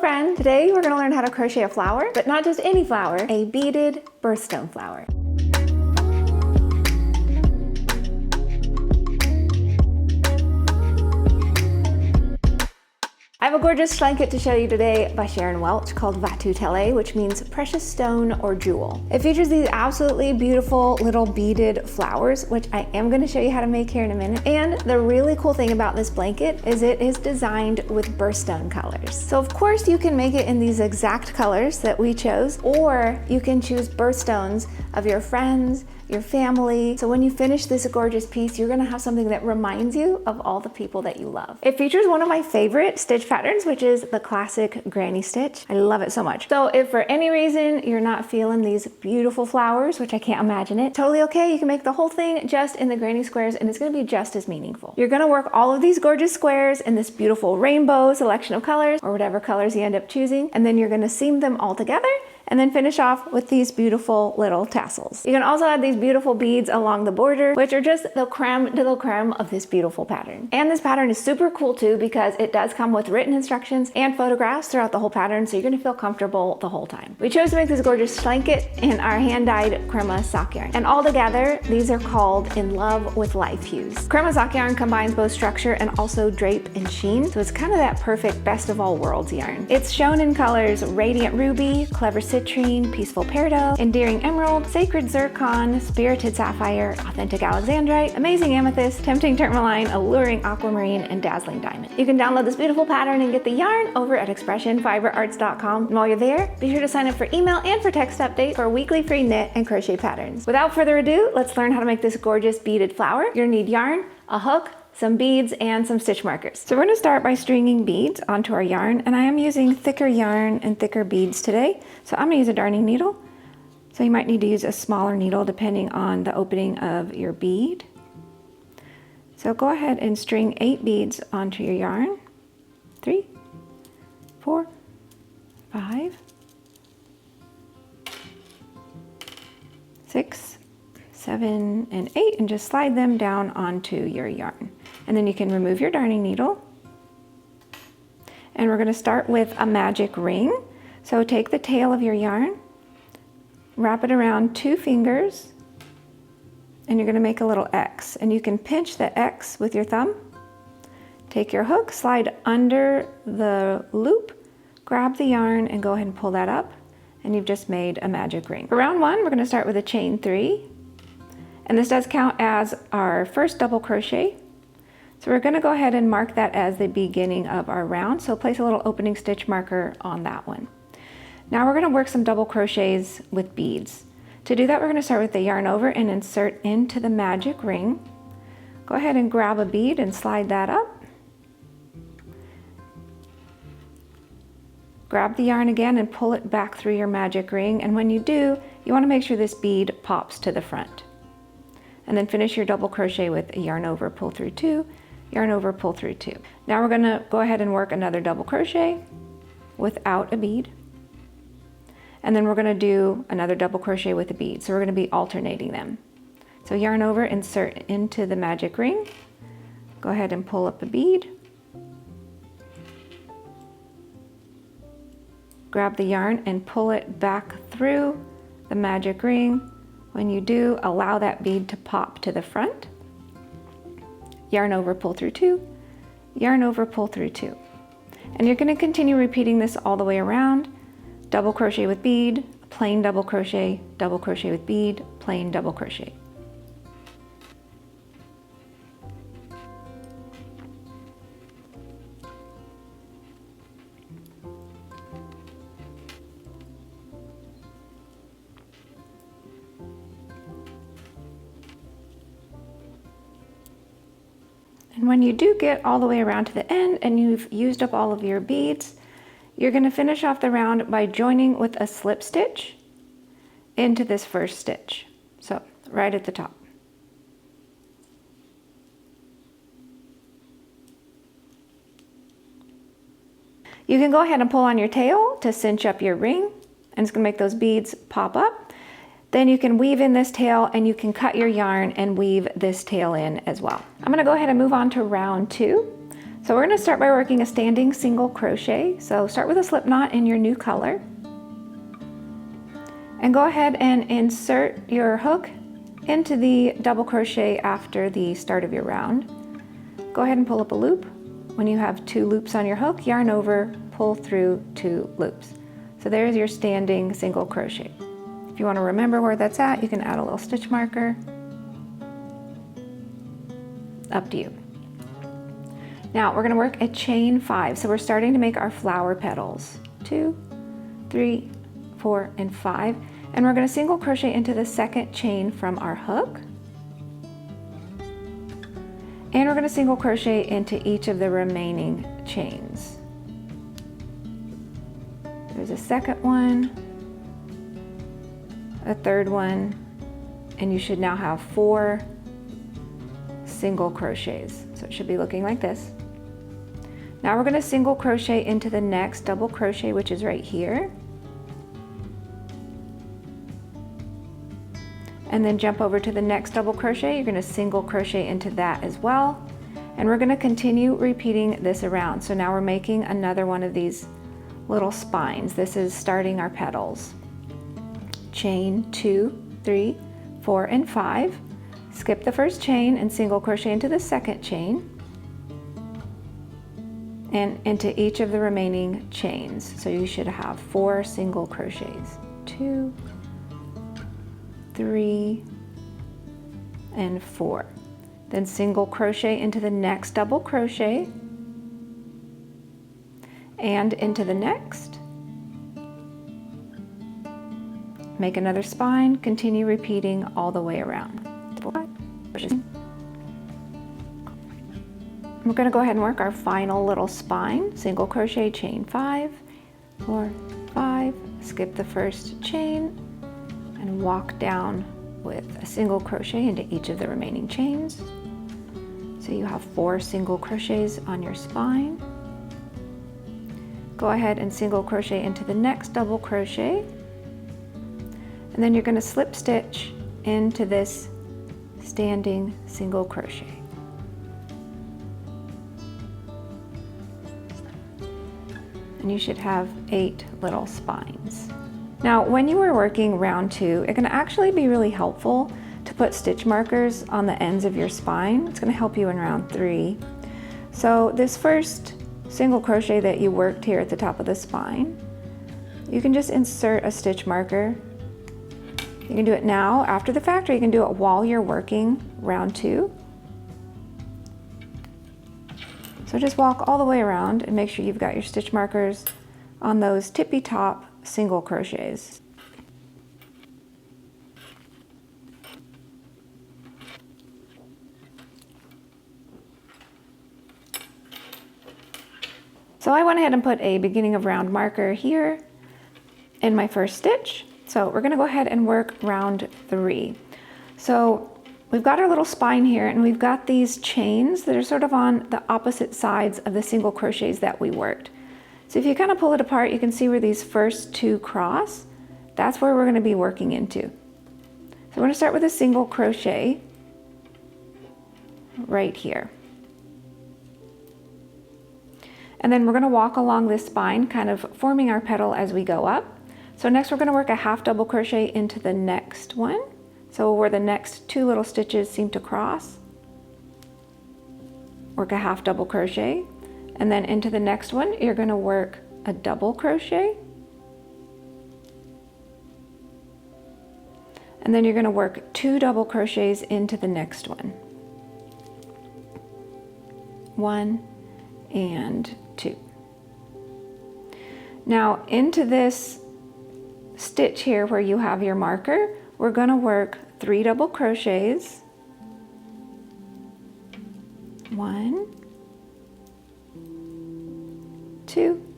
friend! Today we're going to learn how to crochet a flower, but not just any flower, a beaded birthstone flower. I have a gorgeous shlanket to show you today by Sharon Welch called Vatu Talei, which means precious stone or jewel. It features these absolutely beautiful little beaded flowers, which I am going to show you how to make here in a minute. And the really cool thing about this blanket is it is designed with birthstone colors. So of course you can make it in these exact colors that we chose, or you can choose birthstones of your friends, your family. So when you finish this gorgeous piece, you're gonna have something that reminds you of all the people that you love. It features one of my favorite stitch patterns, which is the classic granny stitch. I love it so much. So if for any reason you're not feeling these beautiful flowers, which I can't imagine it, totally okay. You can make the whole thing just in the granny squares and it's gonna be just as meaningful. You're gonna work all of these gorgeous squares in this beautiful rainbow selection of colors, or whatever colors you end up choosing, and then you're gonna seam them all together and then finish off with these beautiful little tassels. You can also add these beautiful beads along the border, which are just the creme de la creme of this beautiful pattern. And this pattern is super cool too because it does come with written instructions and photographs throughout the whole pattern, so you're gonna feel comfortable the whole time. We chose to make this gorgeous shlanket in our hand-dyed Crema sock yarn. And all together, these are called In Love with Life hues. Crema sock yarn combines both structure and also drape and sheen, so it's kind of that perfect best of all worlds yarn. It's shown in colors Radiant Ruby, Clever Citrine, Peaceful Peridot, Endearing Emerald, Sacred Zircon, Spirited Sapphire, Authentic Alexandrite, Amazing Amethyst, Tempting Tourmaline, Alluring Aquamarine, and Dazzling Diamond. You can download this beautiful pattern and get the yarn over at ExpressionFiberArts.com. And while you're there, be sure to sign up for email and for text updates for weekly free knit and crochet patterns. Without further ado, let's learn how to make this gorgeous beaded flower. You're gonna need yarn, a hook, some beads, and some stitch markers. So we're gonna start by stringing beads onto our yarn, and I am using thicker yarn and thicker beads today. So I'm gonna use a darning needle. So you might need to use a smaller needle depending on the opening of your bead. So go ahead and string 8 beads onto your yarn. 3, 4, 5, 6, 7, and 8, and just slide them down onto your yarn. And then you can remove your darning needle. And we're going to start with a magic ring. So take the tail of your yarn, wrap it around 2 fingers, and you're going to make a little X. And you can pinch the X with your thumb. Take your hook, slide under the loop, grab the yarn, and go ahead and pull that up. And you've just made a magic ring. For round 1, we're going to start with a chain 3. And this does count as our first double crochet. So we're going to go ahead and mark that as the beginning of our round. So place a little opening stitch marker on that one. Now we're going to work some double crochets with beads. To do that, we're going to start with the yarn over and insert into the magic ring. Go ahead and grab a bead and slide that up. Grab the yarn again and pull it back through your magic ring. And when you do, you want to make sure this bead pops to the front. And then finish your double crochet with a yarn over, pull through 2, yarn over, pull through 2. Now we're going to go ahead and work another double crochet without a bead. And then we're going to do another double crochet with a bead. So we're going to be alternating them. So yarn over, insert into the magic ring. Go ahead and pull up a bead. Grab the yarn and pull it back through the magic ring. When you do, allow that bead to pop to the front. Yarn over, pull through 2, yarn over, pull through 2. And you're going to continue repeating this all the way around. Double crochet with bead, plain double crochet with bead, plain double crochet. And when you do get all the way around to the end and you've used up all of your beads, you're going to finish off the round by joining with a slip stitch into this first stitch. So right at the top. You can go ahead and pull on your tail to cinch up your ring, and it's going to make those beads pop up. Then you can weave in this tail and you can cut your yarn and weave this tail in as well. I'm going to go ahead and move on to round 2. So we're going to start by working a standing single crochet. So start with a slip knot in your new color. And go ahead and insert your hook into the double crochet after the start of your round. Go ahead and pull up a loop. When you have 2 loops on your hook, yarn over, pull through 2 loops. So there's your standing single crochet. If you want to remember where that's at, you can add a little stitch marker. Up to you. Now we're going to work a chain 5. So we're starting to make our flower petals. 2, 3, 4, and 5. And we're going to single crochet into the second chain from our hook. And we're going to single crochet into each of the remaining chains. There's a second one, a third one, and you should now have 4 single crochets. So it should be looking like this. Now we're going to single crochet into the next double crochet, which is right here. And then jump over to the next double crochet. You're going to single crochet into that as well. And we're going to continue repeating this around. So now we're making another one of these little spines. This is starting our petals. Chain 2, 3, 4, and 5. Skip the first chain and single crochet into the second chain and into each of the remaining chains. So you should have 4 single crochets. 2, 3, and 4. Then single crochet into the next double crochet and into the next. Make another spine, continue repeating all the way around. We're going to go ahead and work our final little spine. Single crochet, chain 5, 4, 5, skip the first chain, and walk down with a single crochet into each of the remaining chains. So you have 4 single crochets on your spine. Go ahead and single crochet into the next double crochet, and then you're going to slip stitch into this standing single crochet. And you should have 8 little spines. Now, when you are working round 2, it can actually be really helpful to put stitch markers on the ends of your spine. It's going to help you in round 3. So this first single crochet that you worked here at the top of the spine, you can just insert a stitch marker. You can do it now after the fact, or you can do it while you're working round 2. So just walk all the way around and make sure you've got your stitch markers on those tippy top single crochets. So I went ahead and put a beginning of round marker here in my first stitch. So we're going to go ahead and work round 3. So we've got our little spine here, and we've got these chains that are sort of on the opposite sides of the single crochets that we worked. So if you kind of pull it apart, you can see where these first 2 cross. That's where we're going to be working into. So we're going to start with a single crochet right here. And then we're going to walk along this spine, kind of forming our petal as we go up. So next we're going to work a half double crochet into the next one. So where the next 2 little stitches seem to cross, work a half double crochet. And then into the next one, you're going to work a double crochet. And then you're going to work 2 double crochets into the next one. 1 and 2. Now into this stitch here where you have your marker, we're going to work 3 double crochets. 1, 2,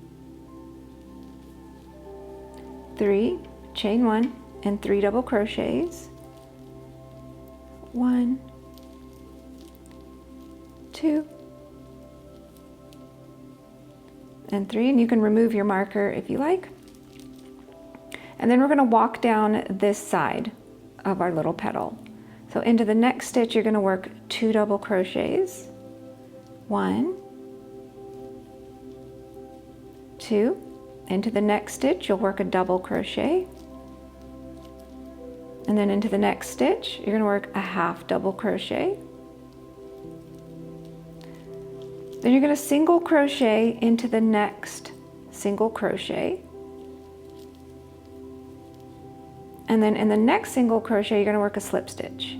3, chain 1 and 3 double crochets. 1, 2, and 3, and you can remove your marker if you like. And then we're going to walk down this side of our little petal. So into the next stitch, you're going to work 2 double crochets. 1, 2. Into the next stitch, you'll work a double crochet. And then into the next stitch, you're going to work a half double crochet. Then you're going to single crochet into the next single crochet. And then in the next single crochet, you're going to work a slip stitch.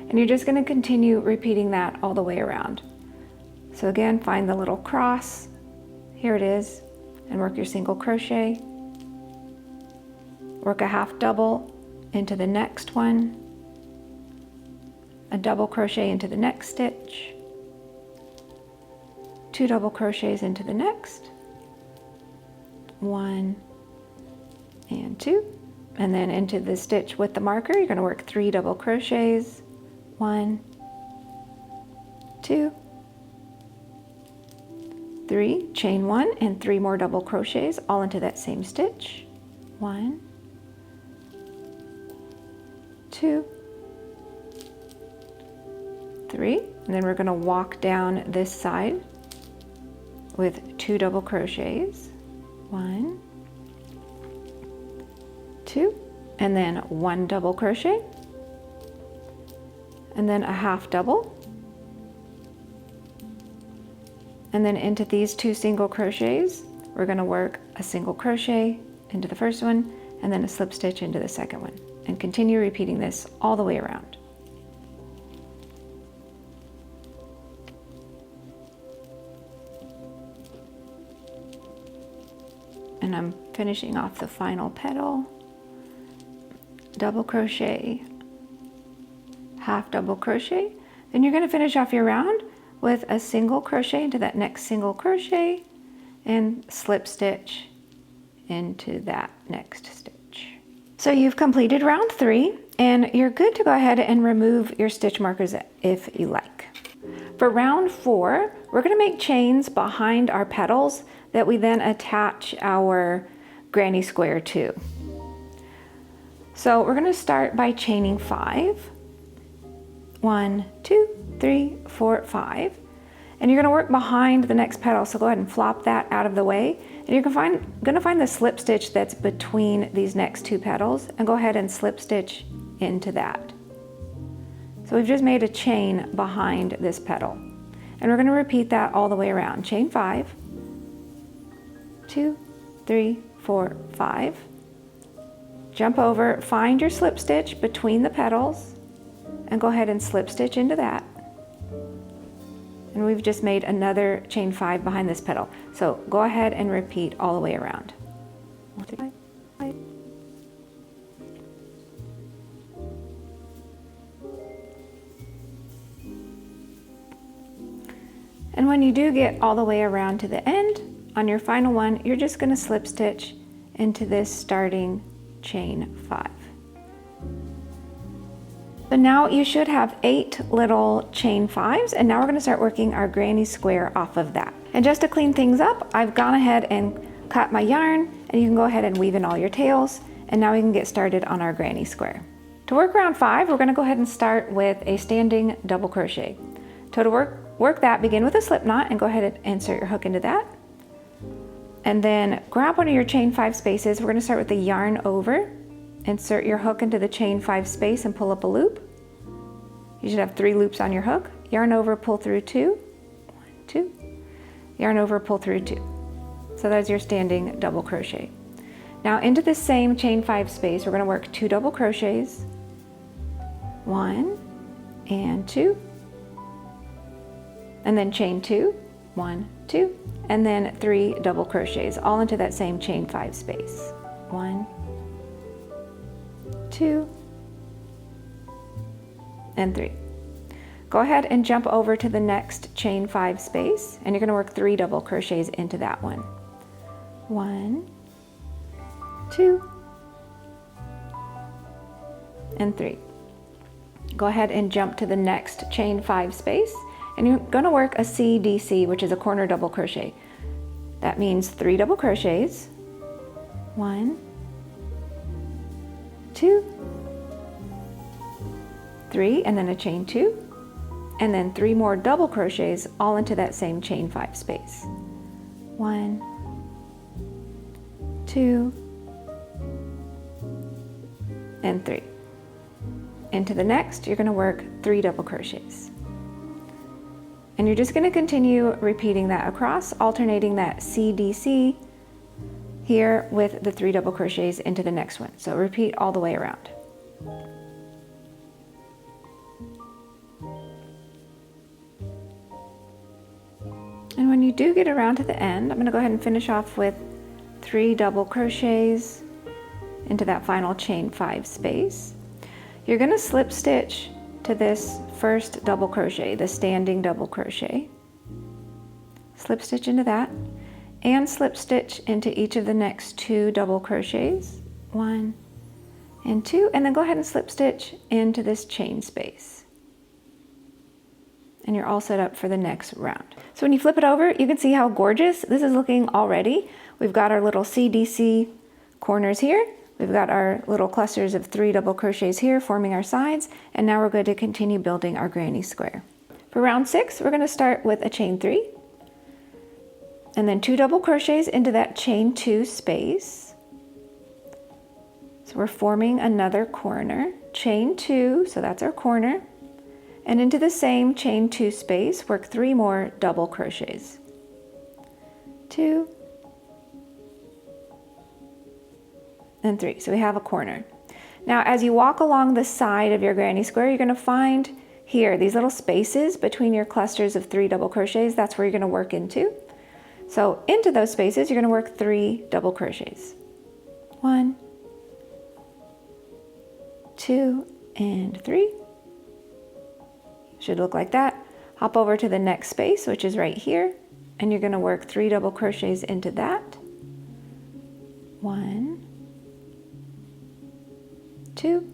And you're just going to continue repeating that all the way around. So again, find the little cross. Here it is, and work your single crochet. Work a half double into the next one, a double crochet into the next stitch, 2 double crochets into the next, 1 and 2, and then into the stitch with the marker, you're going to work 3 double crochets, 1, 2, 3, chain 1 and 3 more double crochets all into that same stitch. 1, 2, 3, and then we're going to walk down this side with 2 double crochets. 1, 2, and then 1 double crochet, and then a half double. And then into these 2 single crochets, we're going to work a single crochet into the first one and then a slip stitch into the second one, and continue repeating this all the way around. And I'm finishing off the final petal. Double crochet, half double crochet. Then you're going to finish off your round with a single crochet into that next single crochet and slip stitch into that next stitch. So you've completed round 3, and you're good to go ahead and remove your stitch markers if you like. For round 4, we're going to make chains behind our petals that we then attach our granny square to. So we're going to start by chaining 5. 1, 2, 3, 4, 5. And you're going to work behind the next petal, so go ahead and flop that out of the way. And you're going to find the slip stitch that's between these next 2 petals, and go ahead and slip stitch into that. So we've just made a chain behind this petal. And we're going to repeat that all the way around. Chain 5, 2, 3, 4, 5. Jump over, find your slip stitch between the petals, and go ahead and slip stitch into that. And we've just made another chain 5 behind this petal. So go ahead and repeat all the way around. 1, 2, 5. And when you do get all the way around to the end, on your final one, you're just going to slip stitch into this starting chain 5. So now you should have 8 little chain 5s, and now we're going to start working our granny square off of that. And just to clean things up, I've gone ahead and cut my yarn, and you can go ahead and weave in all your tails, and now we can get started on our granny square. To work round 5, we're going to go ahead and start with a standing double crochet. So to work that, begin with a slip knot and go ahead and insert your hook into that. And then grab one of your chain 5 spaces. We're going to start with the yarn over. Insert your hook into the chain 5 space and pull up a loop. You should have 3 loops on your hook. Yarn over, pull through 2. 1, 2. Yarn over, pull through 2. So that's your standing double crochet. Now into the same chain 5 space, we're going to work 2 double crochets. 1 and 2. And then chain 2. 1, 2. And then 3 double crochets, all into that same chain 5 space. 1, 2, and 3. Go ahead and jump over to the next chain 5 space, and you're going to work 3 double crochets into that one. 1, 2, and 3. Go ahead and jump to the next chain 5 space, and you're going to work a CDC, which is a corner double crochet. That means 3 double crochets. 1, 2, 3, and then a chain 2, and then 3 more double crochets all into that same chain 5 space. 1, 2, and 3. Into the next, you're going to work 3 double crochets. And you're just going to continue repeating that across, alternating that CDC here with the 3 double crochets into the next one. So repeat all the way around. And when you do get around to the end, I'm going to go ahead and finish off with 3 double crochets into that final chain 5 space. You're going to slip stitch to this first double crochet, the standing double crochet. Slip stitch into that and slip stitch into each of the next 2 double crochets, 1 and 2, and then go ahead and slip stitch into this chain space. And you're all set up for the next round. So when you flip it over, you can see how gorgeous this is looking already. We've got our little CDC corners here. We've got our little clusters of 3 double crochets here forming our sides, and now we're going to continue building our granny square. For round 6, we're going to start with a chain 3, and then 2 double crochets into that chain 2 space. So we're forming another corner, chain 2, so that's our corner, and into the same chain 2 space, work 3 more double crochets. 2, and 3. So we have a corner. Now, as you walk along the side of your granny square, you're going to find here these little spaces between your clusters of 3 double crochets. That's where you're going to work into. So into those spaces, you're going to work 3 double crochets. 1, 2, and 3. Should look like that. Hop over to the next space, which is right here, and you're going to work 3 double crochets into that. 1, 2,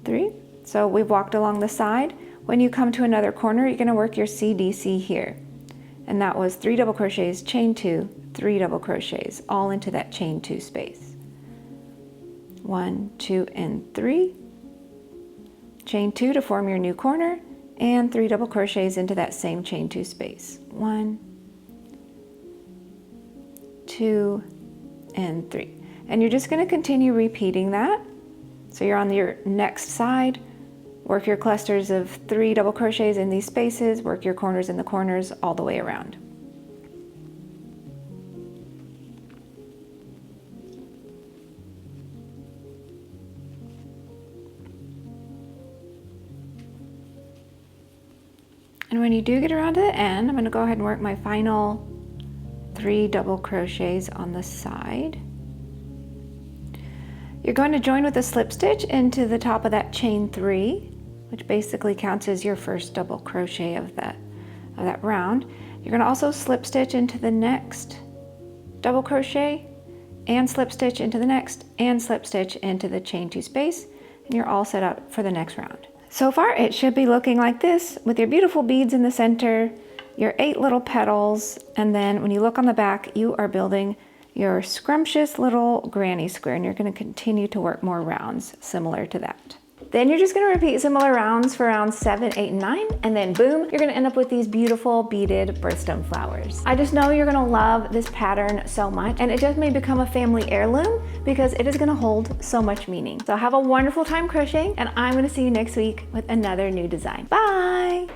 3. So we've walked along the side. When you come to another corner, you're going to work your CDC here. And that was 3 double crochets, chain 2, 3 double crochets, all into that chain 2 space. 1, 2, and 3. Chain 2 to form your new corner, and 3 double crochets into that same chain 2 space. 1, 2, and 3. And you're just going to continue repeating that. So you're on your next side, work your clusters of 3 double crochets in these spaces, work your corners in the corners all the way around. And when you do get around to the end, I'm going to go ahead and work my final 3 double crochets on the side. You're going to join with a slip stitch into the top of that chain 3, which basically counts as your first double crochet of that round. You're going to also slip stitch into the next double crochet, and slip stitch into the next, and slip stitch into the chain 2 space, and you're all set up for the next round. So far it should be looking like this, with your beautiful beads in the center, your 8 little petals, and then when you look on the back, you are building your scrumptious little granny square, and you're going to continue to work more rounds similar to that. Then you're just going to repeat similar rounds for rounds 7, 8, and 9, and then boom, you're going to end up with these beautiful beaded birthstone flowers. I just know you're going to love this pattern so much, and it just may become a family heirloom because it is going to hold so much meaning. So have a wonderful time crocheting, and I'm going to see you next week with another new design. Bye!